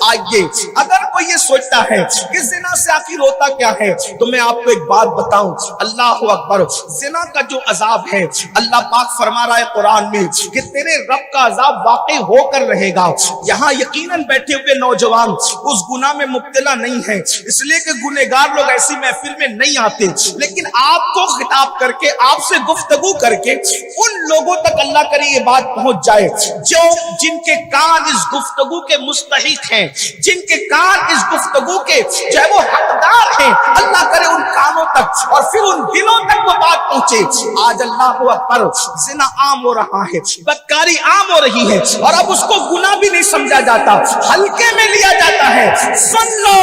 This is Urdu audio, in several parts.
آئیے اگر کوئی یہ سوچتا ہے کہ زنا سے آخر ہوتا کیا ہے تو میں آپ کو ایک بات بتاؤں. اللہ اکبر. زنا کا جو عذاب ہے اللہ پاک فرما رہا ہے قرآن میں کہ تیرے رب کا عذاب واقع ہو کر رہے گا. یہاں یقیناً بیٹھے ہوئے نوجوان اس گناہ میں مبتلا نہیں ہے اس لیے کہ گنہگار لوگ ایسی محفل میں نہیں آتے, لیکن آپ کو خطاب کر کے آپ سے گفتگو کر کے ان لوگوں تک اللہ کرے یہ بات پہنچ جائے جو جن کے کان اس گفتگو کے مستحق ہیں, جن کے کان اس گفتگو کے جو ہے وہ حقدار ہیں. اللہ کرے ان کانوں تک اور پھر ان دلوں تک وہ بات پہنچے. آج اللہ اکبر زنا عام ہو رہا ہے, بدکاری عام ہو رہی ہے اور اب اس کو گناہ بھی نہیں سمجھا جاتا, ہلکے میں لیا جاتا ہے. سن لو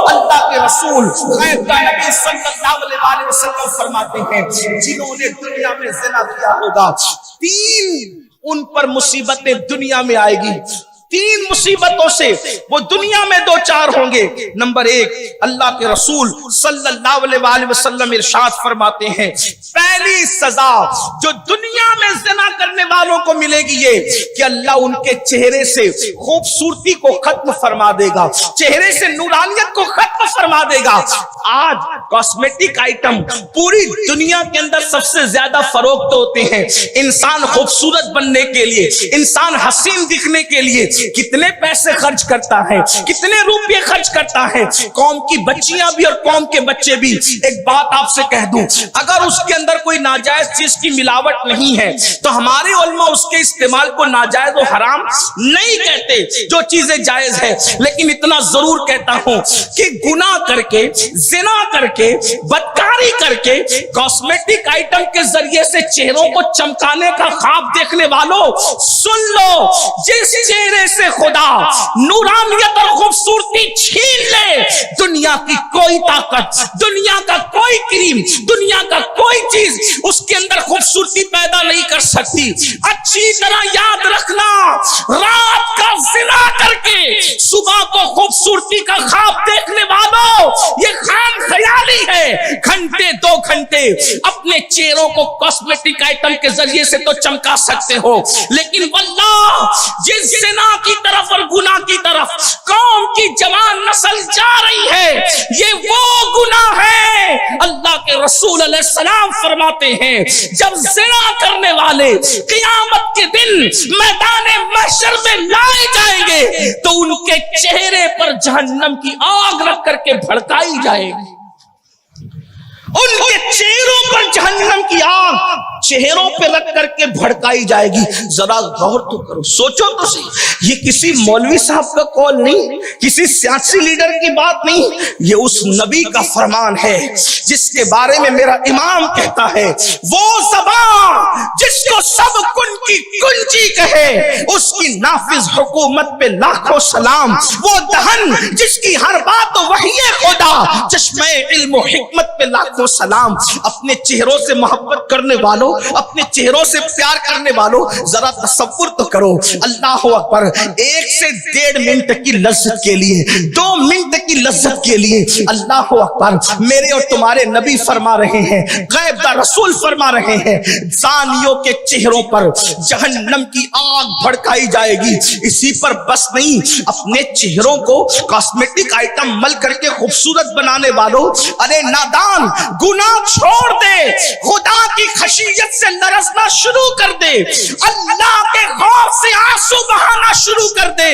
اللہ کے رسول غیب کا نبی صلی اللہ علیہ وسلم فرماتے ہیں جنہوں نے دنیا میں زنا کیا ہوگا 3 ان پر مصیبتیں دنیا میں آئے گی. 3 مصیبتوں سے وہ دنیا میں 2 4 ہوں گے. نمبر 1 اللہ کے رسول صلی اللہ علیہ وآلہ وسلم ارشاد فرماتے ہیں پہلی سزا جو دنیا میں زنا کرنے والوں کو ملے گی یہ کہ اللہ ان کے چہرے سے خوبصورتی کو ختم فرما دے گا, چہرے سے نورانیت کو ختم فرما دے گا. آج کاسمیٹک آئٹم پوری دنیا کے اندر سب سے زیادہ فروخت ہوتے ہیں. انسان خوبصورت بننے کے لیے, انسان حسین دکھنے کے لیے کتنے پیسے خرچ کرتا ہے, کتنے روپے خرچ کرتا ہے. قوم کی بچیاں بھی اور قوم کے بچے بھی. ایک بات آپ سے کہہ دوں, اگر اس کے اندر کوئی ناجائز چیز کی ملاوٹ نہیں ہے تو ہمارے علماء اس کے استعمال کو ناجائز و حرام نہیں کہتے, جو چیزیں جائز ہے. لیکن اتنا ضرور کہتا ہوں کہ گناہ کر کے, زنا کر کے, بدکاری کر کے, کاسمیٹک آئٹم کے ذریعے سے چہروں کو چمکانے کا خواب دیکھنے والوں سن لو, جس چہرے سے خدا نورانیت اور خوبصورتی چھین لے دنیا کی کوئی طاقت, دنیا کا کوئی کریم, دنیا کا کوئی چیز اس کے اندر خوبصورتی پیدا نہیں کر سکتی. اچھی طرح یاد رکھنا, رات کا زنا کر کے صبح کو خوبصورتی کا خواب دیکھنے والوں یہ خام خیالی ہے. گھنٹے 2 گھنٹے اپنے چہروں کو کاسمیٹک آئٹم کے ذریعے سے تو چمکا سکتے ہو, لیکن واللہ جس زنا کی طرف اور گناہ کی طرف قوم کی جوان نسل جا رہی ہے یہ وہ گناہ ہے. اللہ کے رسول علیہ السلام فرماتے ہیں جب زنا کرنے والے قیامت کے دن میدان محشر میں لائے جائیں گے تو ان کے چہرے پر جہنم کی آگ رکھ کر کے بھڑکائی جائے گی. ان کے چہروں پر جہنم کی آگ چہروں پہ رکھ کر کے بھڑکائی جائے گی. ذرا غور تو کرو, سوچو تو صحیح, یہ کسی مولوی صاحب کا قول نہیں, کسی سیاسی لیڈر کی بات نہیں, یہ اس نبی کا فرمان ہے جس کے بارے میں میرا امام کہتا ہے وہ زبان جس کو سب کن کی کنجی کہے اس کی نافذ حکومت پہ لاکھوں سلام. وہ دہن جس کی ہر بات وحی خدا, چشمہ علم و حکمت پہ لاکھوں سلام. اپنے چہروں سے محبت کرنے والوں, اپنے چہروں سے پیار کرنے والوں ذرا تصور تو کرو. اللہ اکبر, 1 سے 1.5 منٹ کی لذت کے لیے, 2 منٹ کی لذت کے لیے اللہ اکبر میرے اور تمہارے نبی فرما رہے ہیں, غیب کا رسول فرما رہے ہیں زانیوں کے چہروں پر جہنم کی آگ بھڑکائی جائے گی. اسی پر بس نہیں, اپنے چہروں کو کاسمیٹک آئٹم مل کر کے خوبصورت بنانے والوں, ارے نادان گناہ چھوڑ دے, خدا کی خشیت سے لرزنا شروع کر دے, اللہ کے خوف سے آنسو بہانا شروع کر دے.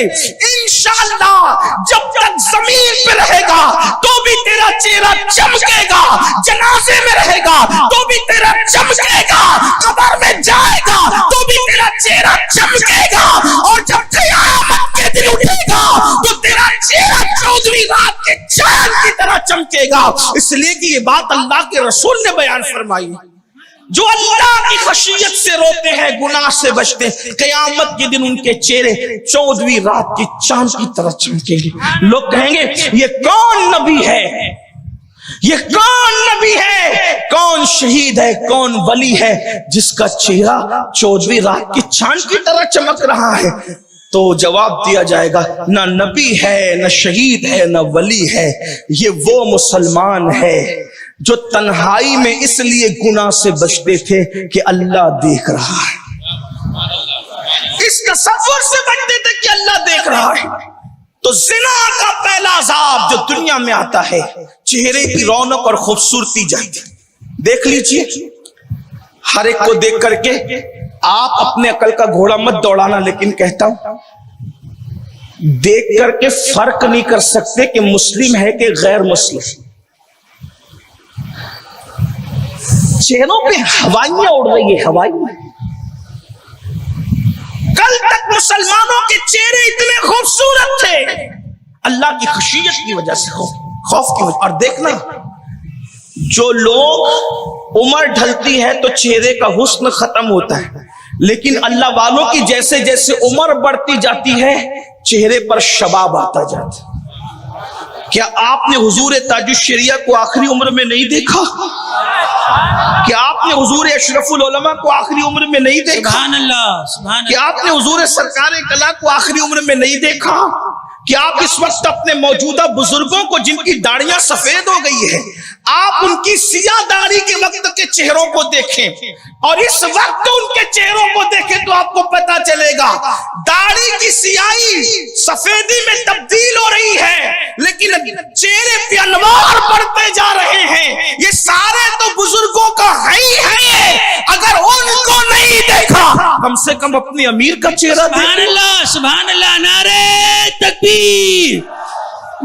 انشاءاللہ جب تک زمین پہ رہے گا تو بھی تیرا چہرہ چمکے گا, جنازے میں رہے گا تو بھی تیرا چمکے گا, قبر میں جائے گا تو بھی تیرا چہرہ چمکے گا, اور جب قیامت کے دن اٹھے گا تو تیرا چہرہ 14ویں رات کے چاند کی طرح چمکے گا. اس لیے کہ یہ بات اللہ کے رسول نے بیان فرمائی. جو اللہ کی خشیت سے روتے ہیں, گناہ سے بچتے ہیں, قیامت کے دن ان کے چہرے 14ویں رات کی چاند کی طرح چمکیں گے. لوگ کہیں گے یہ کون نبی ہے, یہ کون نبی ہے, کون شہید ہے, کون ولی ہے جس کا چہرہ 14ویں رات کی چاند کی طرح چمک رہا ہے. تو جواب دیا جائے گا نہ نبی ہے, نہ شہید ہے, نہ ولی ہے, یہ وہ مسلمان ہے جو تنہائی میں اس لیے گناہ سے بچتے تھے کہ اللہ دیکھ رہا ہے. اس تصور سے بچتے تھے کہ اللہ دیکھ رہا ہے. تو زنا کا پہلا عذاب جو دنیا میں آتا ہے چہرے کی رونق اور خوبصورتی جاتی. دیکھ لیجئے، ہر ایک کو دیکھ کر کے آپ اپنے عقل کا گھوڑا مت دوڑانا، لیکن کہتا ہوں دیکھ کر کے فرق نہیں کر سکتے کہ مسلم ہے کہ غیر مسلم. چہروں پہ ہوائیاں اڑ رہی ہے، ہوائیاں. کل تک مسلمانوں کے چہرے اتنے خوبصورت تھے، اللہ کی خشیت کی وجہ سے، خوف کی وجہ. اور دیکھنا، جو لوگ عمر ڈھلتی ہے تو چہرے کا حسن ختم ہوتا ہے، لیکن اللہ والوں کی جیسے جیسے عمر بڑھتی جاتی ہے چہرے پر شباب آتا جاتا ہے. کیا آپ نے حضور تاج الشریعہ کو آخری عمر میں نہیں دیکھا؟ کیا آپ نے حضور اشرف العلماء کو آخری عمر میں نہیں دیکھا؟ سبحان اللہ، سبحان اللہ. کیا آپ نے حضور سرکار کلا کو آخری عمر میں نہیں دیکھا؟ کیا آپ اس وقت اپنے موجودہ بزرگوں کو جن کی داڑیاں سفید ہو گئی ہے، آپ ان کی سیاہ داڑھی کے وقت کے چہروں کو دیکھیں اور اس وقت ان کے چہروں کو دیکھیں تو آپ کو پتا چلے گا داڑھی کی سیاہی سفیدی میں تبدیل ہو رہی ہے، لیکن چہرے پہ انوار بڑھتے جا رہے ہیں. یہ سارے تو بزرگوں کا ہے ہی ہے. اگر ان کو نہیں دیکھا کم سے کم اپنی امیر کا چہرہ سبحان دیکھو. اللہ، سبحان اللہ. نعرہ تکبیر،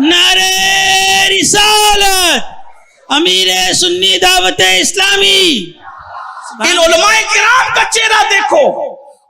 نعرہ رسالت، امیر سنی دعوت اسلامی. ان علماء کرام کا چہرہ دیکھو،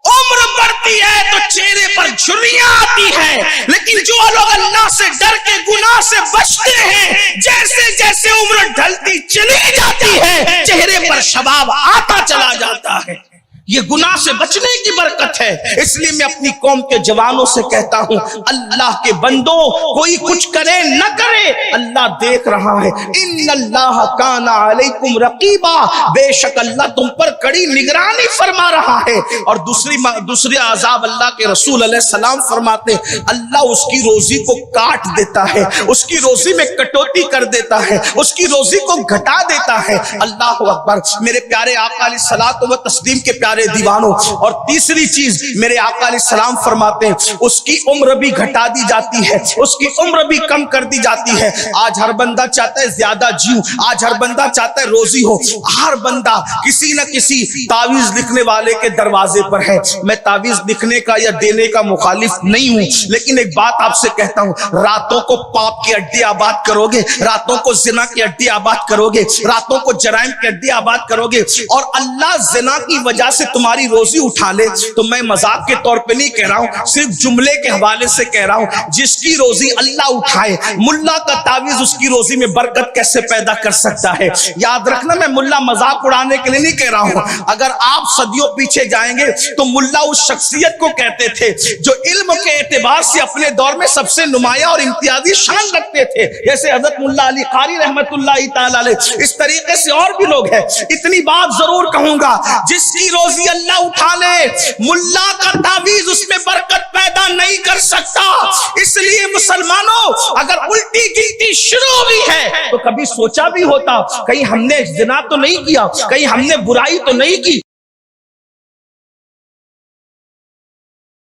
عمر بڑھتی ہے تو چہرے پر جھریاں آتی ہیں، لیکن جو لوگ اللہ سے ڈر کے گناہ سے بچتے ہیں جیسے جیسے عمر ڈھلتی چلی جاتی ہے چہرے پر شباب آتا چلا جاتا ہے. یہ گناہ سے بچنے کی برکت ہے. اس لیے میں اپنی قوم کے جوانوں سے کہتا ہوں، اللہ کے بندوں کوئی کچھ کرے نہ کرے اللہ دیکھ رہا ہے. ان اللہ کان علیکم رقیبا، بے شک اللہ تم پر کڑی نگرانی فرما رہا ہے. اور دوسری عذاب اللہ کے رسول علیہ السلام فرماتے ہیں اللہ اس کی روزی کو کاٹ دیتا ہے، اس کی روزی میں کٹوتی کر دیتا ہے، اس کی روزی کو گھٹا دیتا ہے. اللہ اکبر. میرے پیارے آقا علیہ الصلوۃ والتسلیم کے پیارے دیوانوں. اور تیسری چیز میرے آقا علیہ السلام فرماتے ہیں اس کی عمر بھی گھٹا دی جاتی ہے، اس کی عمر بھی کم کر دی جاتی ہے. آج ہر بندہ چاہتا ہے زیادہ جیوں، آج ہر بندہ چاہتا ہے روزی ہو، ہر بندہ کسی نہ کسی تعویذ لکھنے والے کے دروازے پر ہے. میں تعویذ لکھنے کا یا دینے کا مخالف نہیں ہوں، لیکن ایک بات آپ سے کہتا ہوں، راتوں کو پاپ کی اڈے آباد کرو گے، راتوں کو زنا کی اڈے آباد کرو گے، راتوں کو جرائم کی اڈے آباد کرو گے اور اللہ زنا کی وجہ سے تمہاری روزی اٹھا لے تو میں مذاق کے طور پہ نہیں کہہ رہا ہوں، صرف جملے کے حوالے سے کہہ رہا ہوں، جس کی روزی اللہ اٹھائے ملا کا تعویذ اس کی روزی میں برکت کیسے پیدا کر سکتا ہے. یاد رکھنا میں ملا مذاق اڑانے کے لیے نہیں کہہ رہا ہوں. اگر آپ صدیوں پیچھے جائیں گے تو ملا اس شخصیت کو کہتے تھے جو علم کے اعتبار سے اپنے دور میں سب سے نمایاں اور امتیازی شان رکھتے تھے، جیسے حضرت ملا علی قاری رحمت اللہ تعالی علیہ. اس طریقے سے اور بھی لوگ ہیں. اتنی بات ضرور کہوں گا، جس کی روزی اللہ اٹھا لے ملا کا تعویذ اس میں برکت پیدا نہیں کر سکتا. اس لیے مسلمانوں اگر الٹی گنتی شروع بھی ہے تو کبھی سوچا بھی ہوتا کہیں ہم نے زنا تو نہیں کیا، کہیں ہم نے برائی تو نہیں کی،